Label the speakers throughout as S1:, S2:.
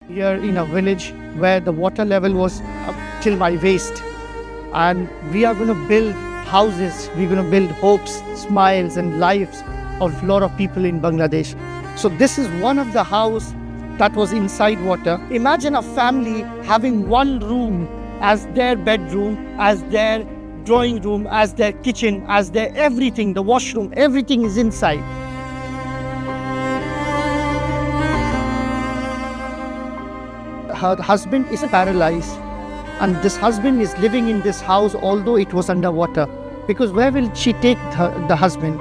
S1: here in a village where the water level was up till my waist. And we are going to build houses, we're going to build hopes, smiles and lives of a lot of people in Bangladesh. So this is one of the house that was inside water. Imagine a family having one room as their bedroom, as their drawing room, as their kitchen, as their everything, the washroom, everything is inside. Her husband is paralyzed, and this husband is living in this house although it was underwater, because where will she take the husband?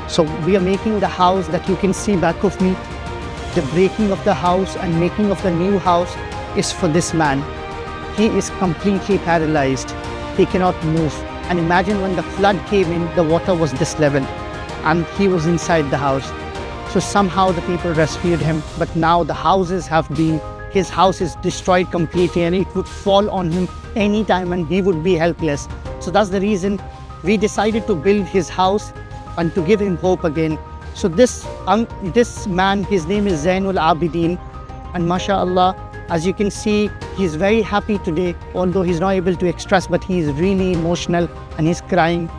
S1: So we are making the house that you can see back of me. The breaking of the house and making of the new house is for this man. He is completely paralyzed. He cannot move. And imagine when the flood came in, the water was this level and he was inside the house. So somehow the people rescued him, but now the houses have been, his house is destroyed completely and it would fall on him anytime and he would be helpless. So that's the reason we decided to build his house and to give him hope again. So this man, his name is Zainul Abidin, and mashallah, as you can see, he's very happy today, although he's not able to express, but he is really emotional and he's crying.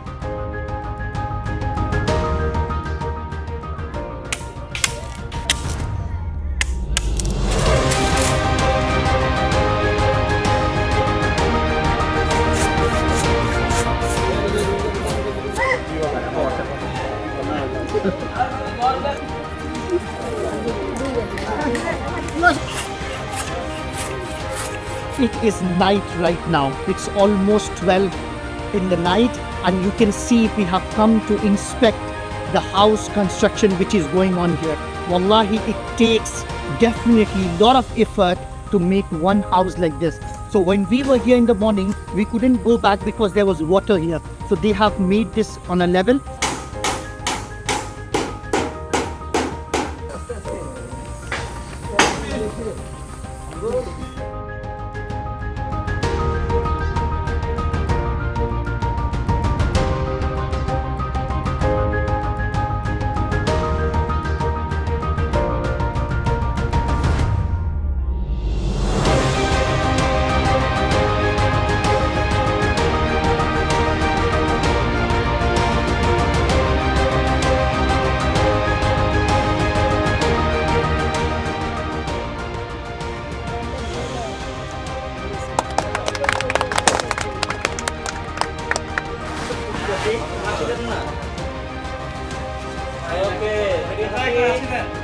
S1: It is night right now. It's almost 12 in the night, and you can see we have come to inspect the house construction which is going on here. Wallahi, it takes definitely a lot of effort to make one house like this. So when we were here in the morning, we couldn't go back because there was water here. So they have made this on a level.
S2: Oke, terima kasih.